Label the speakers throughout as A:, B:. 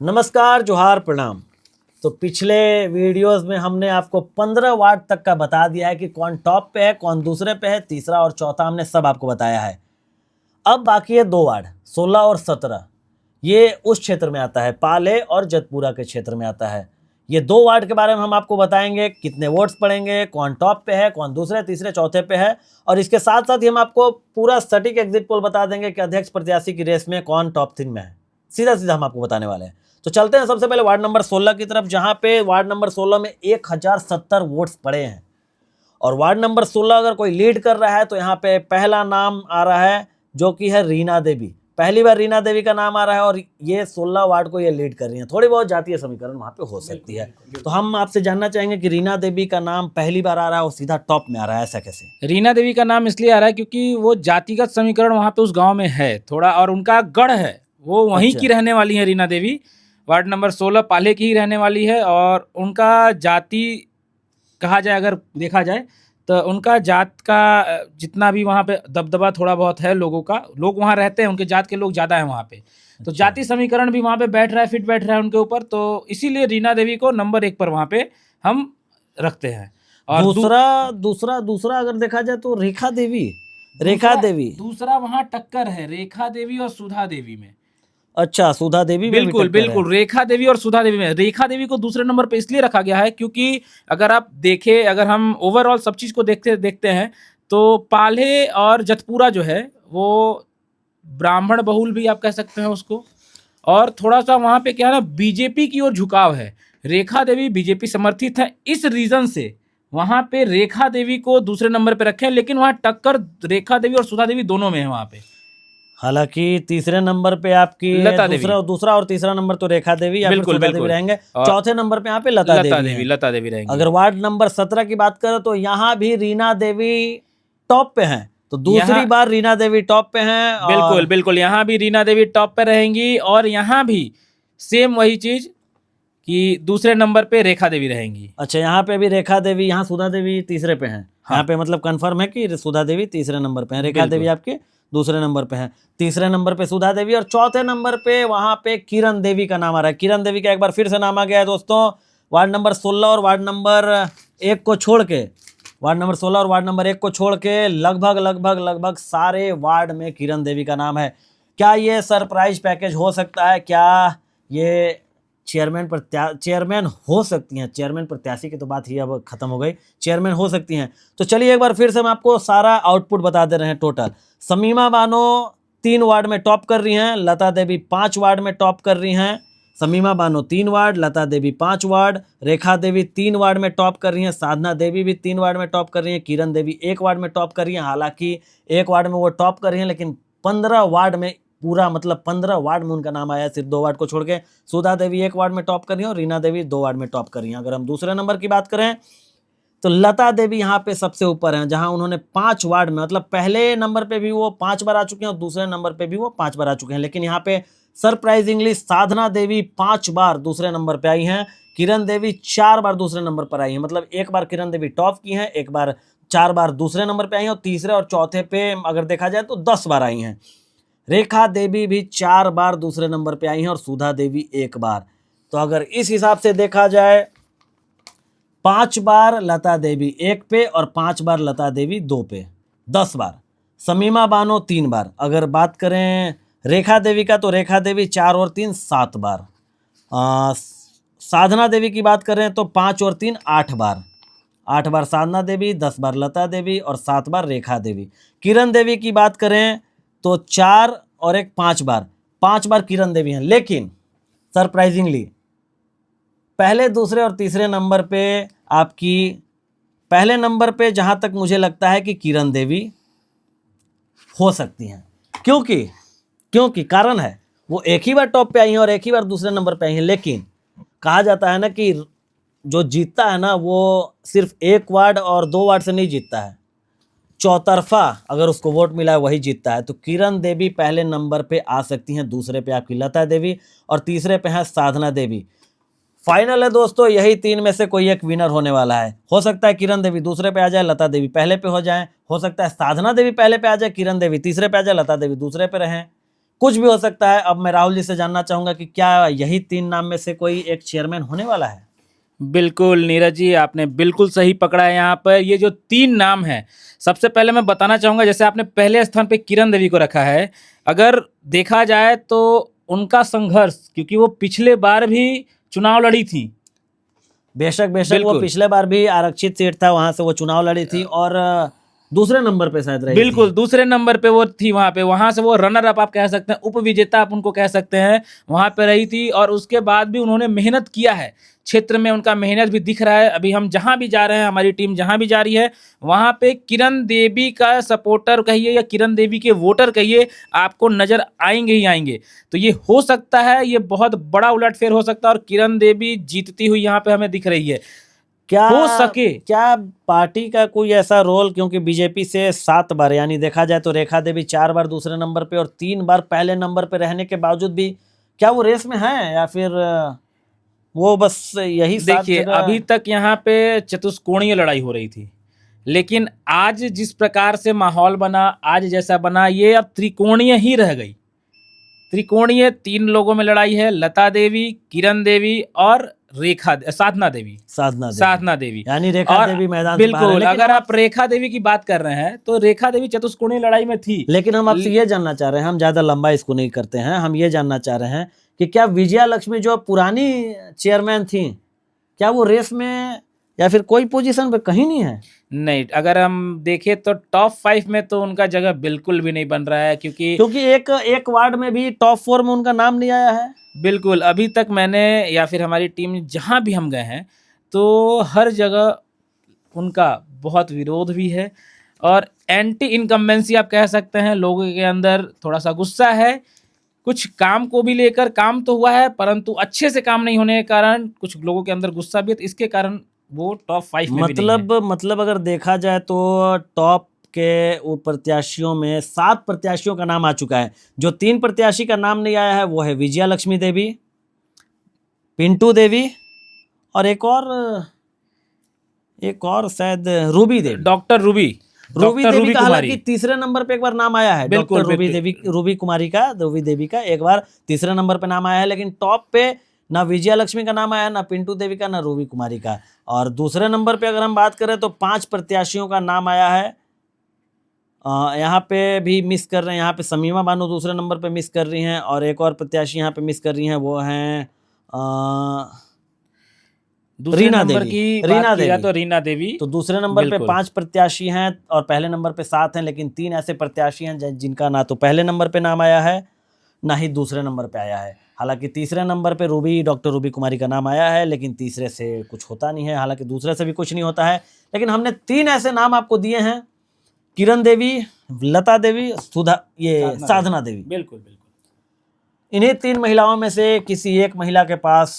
A: नमस्कार, जोहार, प्रणाम। तो पिछले वीडियोस में हमने आपको 15 वार्ड तक का बता दिया है कि कौन टॉप पे है, कौन दूसरे पे है, तीसरा और चौथा हमने सब आपको बताया है। अब बाकी है 2 वार्ड 16 और 17। ये उस क्षेत्र में आता है, पाले और जतपुरा के क्षेत्र में आता है। ये 2 वार्ड के बारे में हम आपको बताएंगे, कितने वोट्स पड़ेंगे, कौन टॉप पे है, कौन दूसरे, तीसरे, चौथे पे है, और इसके साथ साथ ही हम आपको पूरा सटीक एग्जिट पोल बता देंगे कि अध्यक्ष प्रत्याशी की रेस में कौन टॉप 3 में है। सीधा सीधा हम आपको बताने वाले हैं। तो चलते हैं सबसे पहले वार्ड नंबर 16 की तरफ, जहां पे वार्ड नंबर 16 में 1070 वोट्स पड़े हैं। और वार्ड नंबर 16 अगर कोई लीड कर रहा है तो यहाँ पे पहला नाम आ रहा है जो कि है रीना देवी। पहली बार रीना देवी का नाम आ रहा है और ये 16 वार्ड को ये लीड कर रही हैं। थोड़ी बहुत जातीय समीकरण वहाँ पे हो सकती है। तो हम आपसे जानना चाहेंगे कि रीना देवी का नाम पहली बार आ रहा है और सीधा टॉप में आ रहा है, ऐसा कैसे?
B: रीना देवी का नाम इसलिए आ रहा है क्योंकि वो जातिगत समीकरण वहाँ पे उस गांव में है थोड़ा, और उनका गढ़ है, वो वहीं की रहने वाली है रीना देवी। वार्ड नंबर 16 पाले की ही रहने वाली है और उनका जाति कहा जाए, अगर देखा जाए तो उनका जात का जितना भी वहाँ पे दबदबा थोड़ा बहुत है, लोगों का, लोग वहाँ रहते हैं, उनके जात के लोग ज़्यादा हैं वहाँ पे। तो जाति समीकरण भी वहाँ पे बैठ रहा है, फिट बैठ रहा है उनके ऊपर, तो इसीलिए रीना देवी को नंबर 1 पर वहाँ पे हम रखते हैं। और
A: दूसरा अगर देखा जाए तो रेखा देवी
B: दूसरा वहाँ टक्कर है रेखा देवी और सुधा देवी में।
A: अच्छा, सुधा देवी में
B: बिल्कुल बिल्कुल, रेखा देवी और सुधा देवी में। रेखा देवी को दूसरे नंबर पे इसलिए रखा गया है क्योंकि अगर आप देखें, अगर हम ओवरऑल सब चीज को देखते हैं तो पाले और जतपुरा जो है वो ब्राह्मण बहुल भी आप कह सकते हैं उसको, और थोड़ा सा वहाँ पे क्या है ना, बीजेपी की ओर झुकाव है। रेखा देवी बीजेपी समर्थित है, इस रीजन से वहाँ पे रेखा देवी को दूसरे नंबर पे रखे हैं, लेकिन वहाँ टक्कर रेखा देवी और सुधा देवी दोनों में है वहाँ पे।
A: हालांकि तीसरे नंबर पे आपकी दूसरा और तीसरा नंबर तो रेखा देवी या फिर सुधा देवी रहेंगे। चौथे नंबर पे यहाँ पे लता देवी रहेंगे। अगर वार्ड नंबर 17 की बात करें तो यहाँ भी रीना देवी टॉप पे हैं, तो दूसरी बार रीना देवी टॉप पे हैं।
B: बिल्कुल बिल्कुल, यहाँ भी रीना देवी टॉप पे रहेंगी और यहाँ भी सेम वही चीज कि दूसरे नंबर पे रेखा देवी रहेंगी।
A: अच्छा, यहाँ पे भी रेखा देवी, यहाँ सुधा देवी तीसरे पे हैं। हाँ। यहाँ पे मतलब कंफर्म है कि सुधा देवी तीसरे नंबर पे हैं, रेखा देवी आपके दूसरे नंबर पे हैं, तीसरे नंबर पे सुधा देवी, और चौथे नंबर पे वहाँ पे किरण देवी का नाम आ रहा है। किरण देवी का एक बार फिर से नाम आ गया है दोस्तों। वार्ड नंबर 16 और वार्ड नंबर 1 को छोड़ के, वार्ड नंबर 16 और वार्ड नंबर 1 को छोड़ के लगभग सारे वार्ड में किरण देवी का नाम है। क्या ये सरप्राइज पैकेज हो सकता है? क्या ये चेयरमैन हो सकती हैं? चेयरमैन प्रत्याशी की तो बात ही अब खत्म हो गई, चेयरमैन हो सकती हैं। तो चलिए एक बार फिर से हम आपको सारा आउटपुट बता दे रहे हैं। टोटल शमीमा बानो 3 वार्ड में टॉप कर रही हैं, लता देवी 5 वार्ड में टॉप कर रही हैं। शमीमा बानो 3 वार्ड, लता देवी 5 वार्ड, रेखा देवी 3 वार्ड में टॉप कर रही हैं, साधना देवी भी 3 वार्ड में टॉप कर रही हैं, किरण देवी 1 वार्ड में टॉप कर रही हैं। हालांकि 1 वार्ड में वो टॉप कर रही हैं, लेकिन 15 वार्ड में, पूरा मतलब 15 वार्ड में उनका नाम आया है, सिर्फ 2 वार्ड को छोड़ के। सुधा देवी 1 वार्ड में टॉप कर रही हैं और रीना देवी 2 वार्ड में टॉप कर रही हैं। अगर हम दूसरे नंबर की बात करें तो लता देवी यहाँ पे सबसे ऊपर हैं, जहां उन्होंने 5 वार्ड में, मतलब पहले नंबर पे भी वो 5 बार आ चुके हैं और दूसरे नंबर पे भी वो 5 बार आ चुके हैं। लेकिन यहाँ पे सरप्राइजिंगली साधना देवी 5 बार दूसरे नंबर पे आई हैं, किरण देवी 4 बार दूसरे नंबर पर आई हैं। मतलब 1 बार किरण देवी टॉप की हैं, 1 बार 4 बार दूसरे नंबर पे आई हैं, और तीसरे और चौथे पे अगर देखा जाए तो 10 बार आई हैं। रेखा देवी भी 4 बार दूसरे नंबर पे आई हैं और सुधा देवी 1 बार। तो अगर इस हिसाब से देखा जाए, 5 बार लता देवी 1 पे और 5 बार लता देवी 2 पे, 10 बार। शमीमा बानो 3 बार। अगर बात करें रेखा देवी का तो रेखा देवी 4 और 3 7 बार। साधना देवी की बात करें तो 5 और 3 8 बार। 8 बार साधना देवी, 10 बार लता देवी और 7 बार रेखा देवी। किरण देवी की बात करें तो 4 और 1 5 बार, 5 बार किरण देवी हैं। लेकिन सरप्राइजिंगली पहले, दूसरे और तीसरे नंबर पे आपकी, पहले नंबर पे जहां तक मुझे लगता है कि किरण देवी हो सकती हैं। क्योंकि कारण है वो एक ही बार टॉप पे आई हैं और एक ही बार दूसरे नंबर पे आई हैं। लेकिन कहा जाता है ना कि जो जीतता है ना वो सिर्फ 1 वार्ड और 2 वार्ड से नहीं जीतता है, चौतरफा अगर उसको वोट मिला है वही जीतता है। तो किरण देवी पहले नंबर पे आ सकती हैं, दूसरे पे आपकी लता देवी और तीसरे पे है साधना देवी। फाइनल है दोस्तों, यही 3 में से कोई एक विनर होने वाला है। हो सकता है किरण देवी दूसरे पे आ जाए, लता देवी पहले पे हो जाए। हो सकता है साधना देवी पहले पे आ जाए, किरण देवी तीसरे पे आ जाए, लता देवी दूसरे पे रहें। कुछ भी हो सकता है। अब मैं राहुल जी से जानना चाहूंगा कि क्या यही 3 नाम में से कोई एक चेयरमैन होने वाला है?
B: बिल्कुल नीरज जी, आपने बिल्कुल सही पकड़ा है। यहाँ पर ये जो 3 नाम है, सबसे पहले मैं बताना चाहूंगा, जैसे आपने पहले स्थान पे किरण देवी को रखा है, अगर देखा जाए तो उनका संघर्ष, क्योंकि वो पिछले बार भी चुनाव लड़ी थी।
A: बेशक वो
B: बिल्कुल।
A: पिछले बार भी आरक्षित सीट था, वहां से वो चुनाव लड़ी थी और दूसरे नंबर पे शायद रही
B: बिल्कुल
A: थी।
B: दूसरे नंबर पे वो थी, वहां से वो रनर अप आप कह सकते हैं, उप विजेता आप उनको कह सकते हैं, वहां पे रही थी। और उसके बाद भी उन्होंने मेहनत किया है, क्षेत्र में उनका मेहनत भी दिख रहा है। अभी हम जहां भी जा रहे हैं, हमारी टीम जहां भी जा रही है, वहां पे किरण देवी का सपोर्टर कहिए या किरण देवी के वोटर कहिए, आपको नजर आएंगे ही आएंगे। तो ये हो सकता है, ये बहुत बड़ा उलटफेर हो सकता है और किरण देवी जीतती हुई यहाँ पे हमें दिख रही है।
A: क्या
B: हो सके
A: क्या पार्टी का कोई ऐसा रोल, क्योंकि बीजेपी से 7 बार, यानी देखा जाए तो रेखा देवी 4 बार दूसरे नंबर पे और 3 बार पहले नंबर पे रहने के बावजूद भी, क्या वो रेस में है या फिर वो बस यही 7
B: देखिए,
A: जगह?
B: अभी तक यहाँ पे चतुष्कोणीय लड़ाई हो रही थी, लेकिन आज जिस प्रकार से माहौल बना, आज जैसा बना, ये अब त्रिकोणीय ही रह गई। त्रिकोणीय 3 लोगों में लड़ाई है, लता देवी, किरण देवी और साधना देवी।
A: यानी रेखा
B: और
A: देवी मैदान से बाहर है।
B: बिल्कुल,
A: लेकिन
B: अगर आप रेखा देवी की बात कर रहे हैं तो रेखा देवी चतुष्कोणीय लड़ाई में थी।
A: लेकिन हम आपसे ये जानना चाह रहे हैं, हम ज्यादा लंबा इसको नहीं करते हैं, हम ये जानना चाह रहे हैं कि क्या विजया लक्ष्मी जो पुरानी चेयरमैन थी, क्या वो रेस में या फिर कोई पोजीशन पे कहीं नहीं है?
B: नहीं, अगर हम देखें तो टॉप 5 में तो उनका जगह बिल्कुल भी नहीं बन रहा है, क्योंकि
A: एक वार्ड में भी टॉप 4 में उनका नाम नहीं आया है।
B: बिल्कुल, अभी तक मैंने या फिर हमारी टीम जहां भी हम गए हैं, तो हर जगह उनका बहुत विरोध भी है और एंटी इनकम्बेंसी आप कह सकते हैं। लोगों के अंदर थोड़ा सा गुस्सा है, कुछ काम को भी लेकर, काम तो हुआ है परंतु अच्छे से काम नहीं होने के कारण कुछ लोगों के अंदर गुस्सा भी है, तो इसके कारण वो टॉप 5 में भी नहीं है।
A: मतलब अगर देखा जाए तो टॉप के प्रत्याशियों में 7 प्रत्याशियों का नाम आ चुका है। जो 3 प्रत्याशी का नाम नहीं आया है वो है विजया लक्ष्मी देवी, पिंटू देवी और एक और शायद रूबी देवी,
B: डॉक्टर रूबी
A: देवी का हालांकि तीसरे नंबर पे एक बार नाम आया है।
B: बिल्कुल,
A: डॉक्टर रूबी देवी का एक बार तीसरे नंबर पे नाम आया है, लेकिन टॉप पे ना विजया लक्ष्मी का नाम आया, ना पिंटू देवी का, ना रूबी कुमारी का। और दूसरे नंबर पे अगर हम बात करें तो 5 प्रत्याशियों का नाम आया है। यहाँ पे भी मिस कर रहे हैं, यहाँ पे समीमा बानो दूसरे नंबर पे मिस कर रही हैं और एक और प्रत्याशी यहाँ पे मिस कर रही हैं, वो हैं रीना देवी। तो दूसरे नंबर पे 5 प्रत्याशी हैं और पहले नंबर पे 7 हैं, लेकिन 3 ऐसे प्रत्याशी हैं जिनका ना तो पहले नंबर पे नाम आया है ना ही दूसरे नंबर पे आया है। हालांकि तीसरे नंबर पे डॉक्टर रूबी कुमारी का नाम आया है, लेकिन तीसरे से कुछ होता नहीं है, हालांकि दूसरे से भी कुछ नहीं होता है। लेकिन हमने 3 ऐसे नाम आपको दिए हैं, किरण देवी, लता देवी, साधना देवी।
B: बिल्कुल।
A: इन्हीं 3 महिलाओं में से किसी एक महिला के पास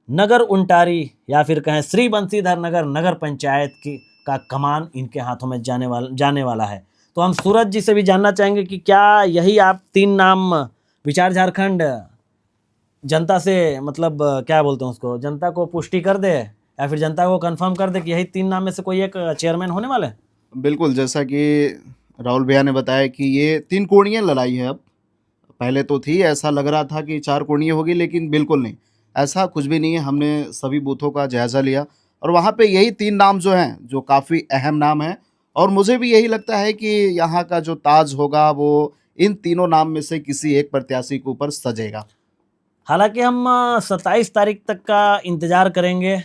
A: नगर उंटारी या फिर कहें श्री बंसीधर नगर पंचायत का कमान इनके हाथों में जाने वाला है। तो हम सूरज जी से भी जानना चाहेंगे कि क्या यही आप 3 नाम विचार झारखंड जनता से, मतलब क्या बोलते हैं उसको, जनता को पुष्टि कर दे या फिर जनता को कंफर्म कर दे कि यही 3 नाम में से कोई एक चेयरमैन होने वाले हैं?
C: बिल्कुल, जैसा कि राहुल भैया ने बताया कि ये 3 कोणीय लड़ाई है। अब पहले तो थी, ऐसा लग रहा था कि 4 कोणीय होगी, लेकिन बिल्कुल नहीं, ऐसा कुछ भी नहीं है। हमने सभी बूथों का जायज़ा लिया और वहाँ पे यही 3 नाम जो हैं, जो काफ़ी अहम नाम हैं, और मुझे भी यही लगता है कि यहाँ का जो ताज होगा वो इन तीनों नाम में से किसी एक प्रत्याशी के ऊपर सजेगा।
A: हालांकि हम 27 तारीख तक का इंतजार करेंगे,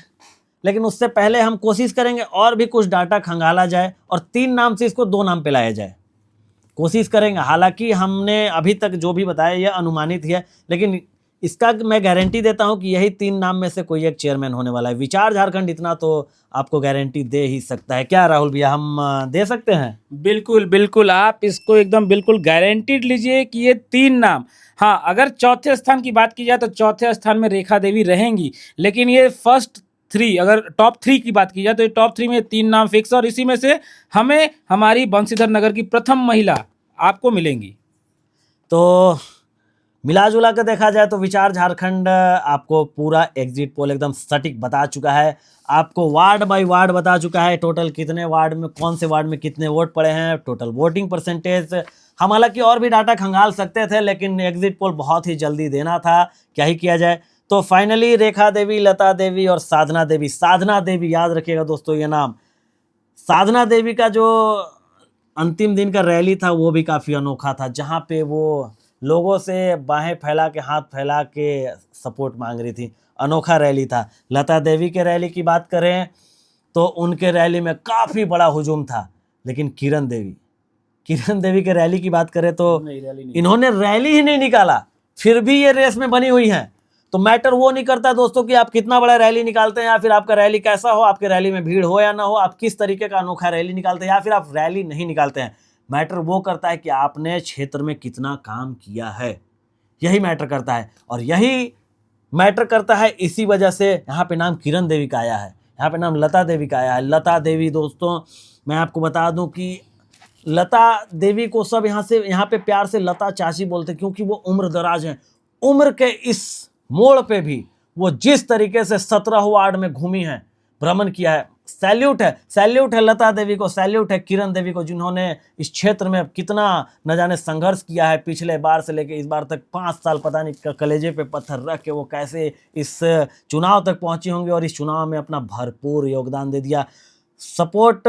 A: लेकिन उससे पहले हम कोशिश करेंगे और भी कुछ डाटा खंगाला जाए और 3 नाम से इसको 2 नाम पे लाया जाए, कोशिश करेंगे। हालांकि हमने अभी तक जो भी बताया यह अनुमानित है, लेकिन इसका मैं गारंटी देता हूं कि यही 3 नाम में से कोई एक चेयरमैन होने वाला है। विचार झारखंड इतना तो आपको गारंटी दे ही सकता है। क्या राहुल भैया, हम दे सकते हैं?
B: बिल्कुल, आप इसको एकदम बिल्कुल गारंटीड लीजिए कि ये 3 नाम। हाँ, अगर चौथे स्थान की बात की जाए तो चौथे स्थान में रेखा देवी रहेंगी, लेकिन ये फर्स्ट 3, अगर टॉप 3 की बात की जाए तो ये टॉप 3 में 3 नाम फिक्स, और इसी में से हमें हमारी बंसीधर नगर की प्रथम महिला आपको मिलेंगी।
A: तो मिला जुला कर देखा जाए तो विचार झारखंड आपको पूरा एग्जिट पोल एकदम सटीक बता चुका है, आपको वार्ड बाय वार्ड बता चुका है, टोटल कितने वार्ड में कौन से वार्ड में कितने वोट पड़े हैं, टोटल वोटिंग परसेंटेज। हम हालांकि और भी डाटा खंगाल सकते थे लेकिन एग्जिट पोल बहुत ही जल्दी देना था, क्या ही किया जाए। तो फाइनली रेखा देवी, लता देवी और साधना देवी, साधना देवी याद रखिएगा दोस्तों ये नाम, साधना देवी का जो अंतिम दिन का रैली था वो भी काफ़ी अनोखा था, जहाँ पे वो लोगों से बाहें फैला के हाथ फैला के सपोर्ट मांग रही थी, अनोखा रैली था। लता देवी के रैली की बात करें तो उनके रैली में काफ़ी बड़ा हुजूम था, लेकिन किरण देवी के रैली की बात करें तो इन्होंने रैली ही नहीं निकाला, फिर भी ये रेस में बनी हुई हैं। तो मैटर वो नहीं करता दोस्तों कि आप कितना बड़ा रैली निकालते हैं या फिर आपका रैली कैसा हो, आपके रैली में भीड़ हो या ना हो, आप किस तरीके का अनोखा रैली निकालते हैं या फिर आप रैली नहीं निकालते हैं। मैटर वो करता है कि आपने क्षेत्र में कितना काम किया है, यही मैटर करता है। और यही मैटर करता है, इसी वजह से यहाँ पे नाम किरण देवी का आया है, यहाँ पे नाम लता देवी का आया है। लता देवी दोस्तों मैं आपको बता दूं कि लता देवी को सब यहाँ पे प्यार से लता चाची बोलते हैं, क्योंकि वो उम्र दराज हैं। उम्र के इस मोड़ पे भी वो जिस तरीके से 17 वार्ड में घूमी हैं, भ्रमण किया है, सैल्यूट है लता देवी को, सैल्यूट है किरण देवी को, जिन्होंने इस क्षेत्र में कितना न जाने संघर्ष किया है। पिछले बार से लेकर इस बार तक 5 साल पता नहीं कलेजे पे पत्थर रख के वो कैसे इस चुनाव तक पहुंची होंगी और इस चुनाव में अपना भरपूर योगदान दे दिया। सपोर्ट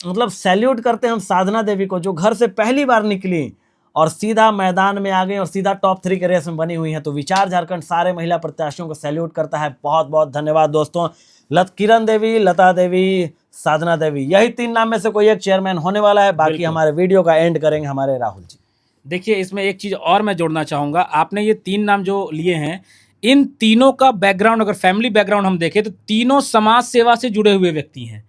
A: मतलब सैल्यूट करते हैं हम साधना देवी को, जो घर से पहली बार निकली और सीधा मैदान में आ गई और सीधा टॉप 3 के रेस में बनी हुई है। तो विचार झारखंड सारे महिला प्रत्याशियों को सैल्यूट करता है। बहुत बहुत धन्यवाद दोस्तों। किरण देवी, लता देवी, साधना देवी, यही 3 नाम में से कोई एक चेयरमैन होने वाला है। बाकी हमारे वीडियो का एंड करेंगे हमारे राहुल जी।
B: देखिए इसमें एक चीज और मैं जोड़ना चाहूंगा, आपने ये 3 नाम जो लिए हैं, इन तीनों का बैकग्राउंड, अगर फैमिली बैकग्राउंड हम देखें तो तीनों समाज सेवा से जुड़े हुए व्यक्ति हैं।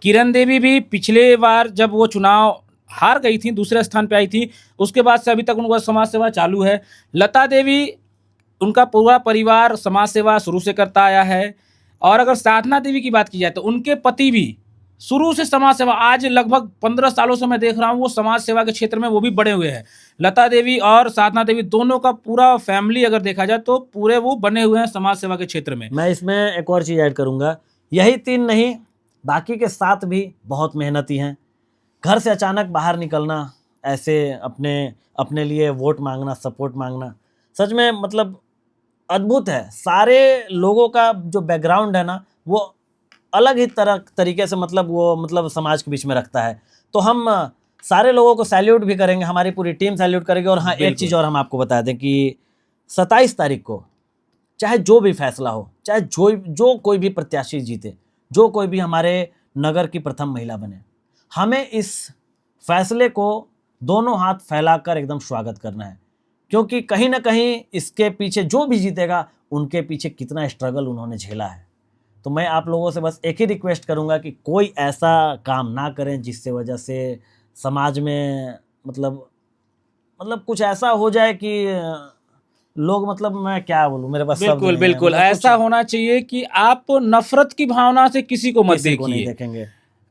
B: किरण देवी भी पिछले बार जब वो चुनाव हार गई थी, दूसरे स्थान पे आई थी, उसके बाद से अभी तक उनका समाज सेवा चालू है। लता देवी, उनका पूरा परिवार समाज सेवा शुरू से करता आया है। और अगर साधना देवी की बात की जाए तो उनके पति भी शुरू से समाज सेवा, आज लगभग 15 सालों से मैं देख रहा हूँ वो समाज सेवा के क्षेत्र में वो भी बड़े हुए हैं। लता देवी और साधना देवी दोनों का पूरा फैमिली अगर देखा जाए तो पूरे वो बने हुए हैं समाज सेवा के क्षेत्र में।
A: मैं इसमें एक और चीज़ ऐड करूँगा, यही 3 नहीं, बाकी के 7 भी बहुत मेहनती हैं। घर से अचानक बाहर निकलना, ऐसे अपने लिए वोट मांगना, सपोर्ट मांगना, सच में मतलब अद्भुत है। सारे लोगों का जो बैकग्राउंड है ना वो अलग ही तरीके से मतलब समाज के बीच में रखता है। तो हम सारे लोगों को सैल्यूट भी करेंगे, हमारी पूरी टीम सैल्यूट करेगी। और हाँ, एक चीज़ और हम आपको बता दें कि 27 तारीख को चाहे जो भी फैसला हो, चाहे जो कोई भी प्रत्याशी जीते, जो कोई भी हमारे नगर की प्रथम महिला बने, हमें इस फैसले को दोनों हाथ फैलाकर एकदम स्वागत करना है। क्योंकि कहीं ना कहीं इसके पीछे जो भी जीतेगा उनके पीछे कितना स्ट्रगल उन्होंने झेला है। तो मैं आप लोगों से बस एक ही रिक्वेस्ट करूंगा कि कोई ऐसा काम ना करें जिससे वजह से समाज में मतलब कुछ ऐसा हो जाए कि लोग मैं क्या बोलूं, मेरे पास
B: बिल्कुल बिल्कुल ऐसा होना चाहिए कि आप नफरत की भावना से किसी को मत
A: देखेंगे।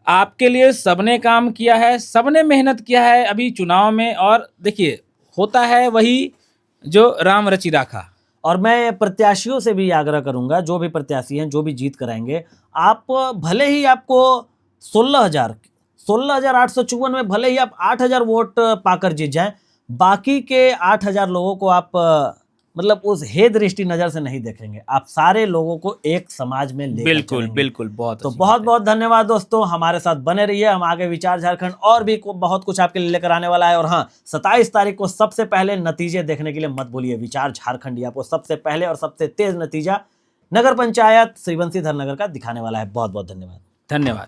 B: आपके लिए सबने काम किया है, सबने मेहनत किया है अभी चुनाव में, और देखिए होता है वही जो राम रचि राखा।
A: और मैं प्रत्याशियों से भी आग्रह करूंगा, जो भी प्रत्याशी हैं, जो भी जीत कराएंगे, आप भले ही आपको 16,854 में भले ही आप 8,000 वोट पाकर जीत जाएं, बाकी के 8,000 लोगों को आप उस हे दृष्टि नजर से नहीं देखेंगे। आप सारे लोगों को एक समाज में लेकर चलेंगे।
B: बिल्कुल बहुत
A: तो बहुत बहुत धन्यवाद दोस्तों, हमारे साथ बने रहिए। हम आगे विचार झारखंड और भी बहुत कुछ आपके लिए लेकर आने वाला है। और हाँ, 27 तारीख को सबसे पहले नतीजे देखने के लिए मत भूलिए। विचार झारखंड आपको सबसे पहले और सबसे तेज नतीजा नगर पंचायत श्रीवंशीधर नगर का दिखाने वाला है। बहुत बहुत धन्यवाद।